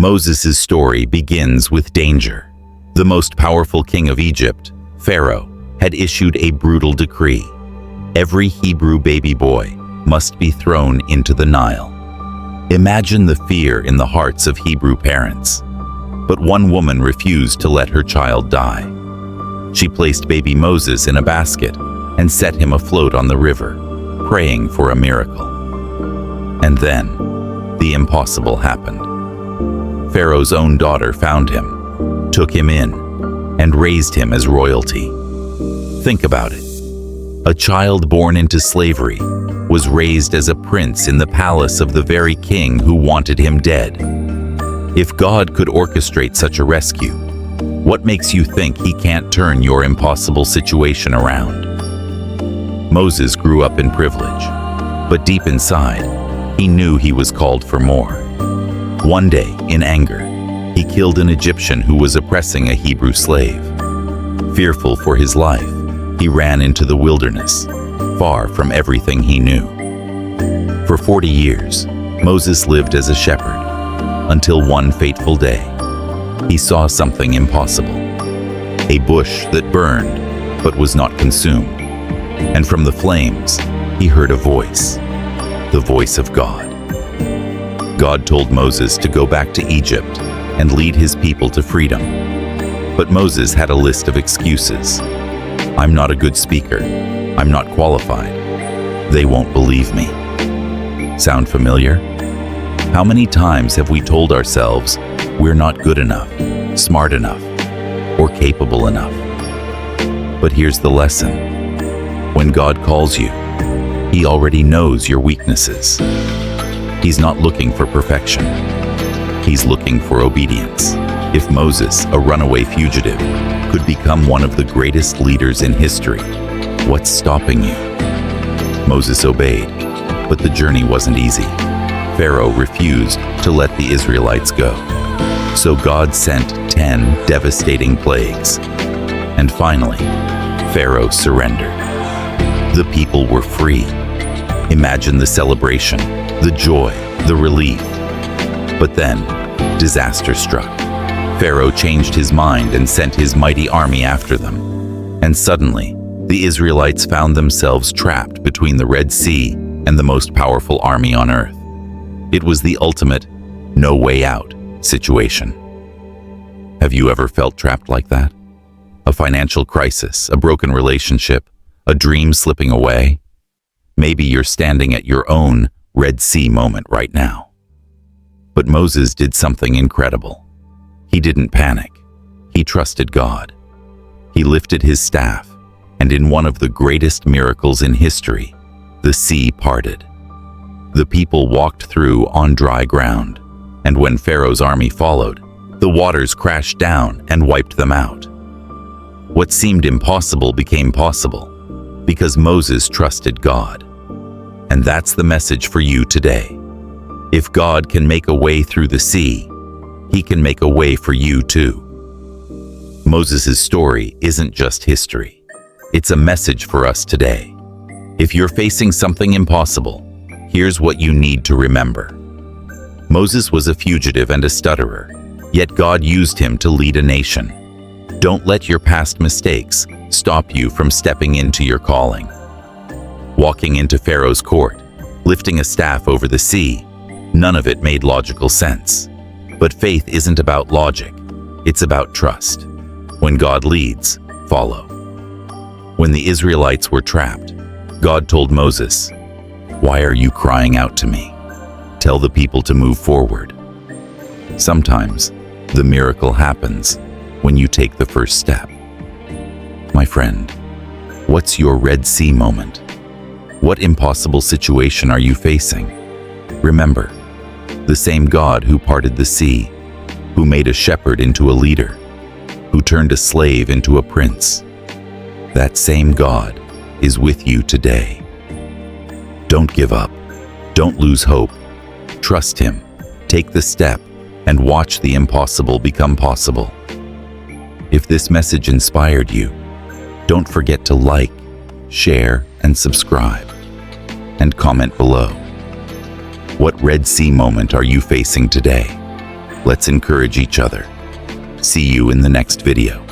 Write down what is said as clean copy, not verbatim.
Moses' story begins with danger. The most powerful king of Egypt, Pharaoh, had issued a brutal decree. Every Hebrew baby boy must be thrown into the Nile. Imagine the fear in the hearts of Hebrew parents. But one woman refused to let her child die. She placed baby Moses in a basket and set him afloat on the river, praying for a miracle. And then, the impossible happened. Pharaoh's own daughter found him, took him in, and raised him as royalty. Think about it. A child born into slavery was raised as a prince in the palace of the very king who wanted him dead. If God could orchestrate such a rescue, what makes you think he can't turn your impossible situation around? Moses grew up in privilege, but deep inside, he knew he was called for more. One day, in anger, he killed an Egyptian who was oppressing a Hebrew slave. Fearful for his life, he ran into the wilderness, far from everything he knew. For 40 years, Moses lived as a shepherd, until one fateful day, he saw something impossible. A bush that burned, but was not consumed. And from the flames, he heard a voice, the voice of God. God told Moses to go back to Egypt and lead his people to freedom. But Moses had a list of excuses. I'm not a good speaker. I'm not qualified. They won't believe me. Sound familiar? How many times have we told ourselves we're not good enough, smart enough, or capable enough? But here's the lesson. When God calls you, He already knows your weaknesses. He's not looking for perfection. He's looking for obedience. If Moses, a runaway fugitive, could become one of the greatest leaders in history, what's stopping you? Moses obeyed, but the journey wasn't easy. Pharaoh refused to let the Israelites go. So God sent 10 devastating plagues. And finally, Pharaoh surrendered. The people were free. Imagine the celebration, the joy, the relief. But then, disaster struck. Pharaoh changed his mind and sent his mighty army after them. And suddenly, the Israelites found themselves trapped between the Red Sea and the most powerful army on earth. It was the ultimate no way out situation. Have you ever felt trapped like that? A financial crisis, a broken relationship, a dream slipping away? Maybe you're standing at your own Red Sea moment right now. But Moses did something incredible. He didn't panic. He trusted God. He lifted his staff, and in one of the greatest miracles in history, the sea parted. The people walked through on dry ground, and when Pharaoh's army followed, the waters crashed down and wiped them out. What seemed impossible became possible because Moses trusted God. And that's the message for you today. If God can make a way through the sea, He can make a way for you too. Moses' story isn't just history. It's a message for us today. If you're facing something impossible, here's what you need to remember. Moses was a fugitive and a stutterer, yet God used him to lead a nation. Don't let your past mistakes stop you from stepping into your calling. Walking into Pharaoh's court, lifting a staff over the sea, none of it made logical sense. But faith isn't about logic, it's about trust. When God leads, follow. When the Israelites were trapped, God told Moses, "Why are you crying out to me? Tell the people to move forward." Sometimes, the miracle happens when you take the first step. My friend, what's your Red Sea moment? What impossible situation are you facing? Remember, the same God who parted the sea, who made a shepherd into a leader, who turned a slave into a prince, that same God is with you today. Don't give up. Don't lose hope. Trust Him. Take the step and watch the impossible become possible. If this message inspired you, don't forget to like, share, and subscribe. And comment below. What Red Sea moment are you facing today? Let's encourage each other. See you in the next video.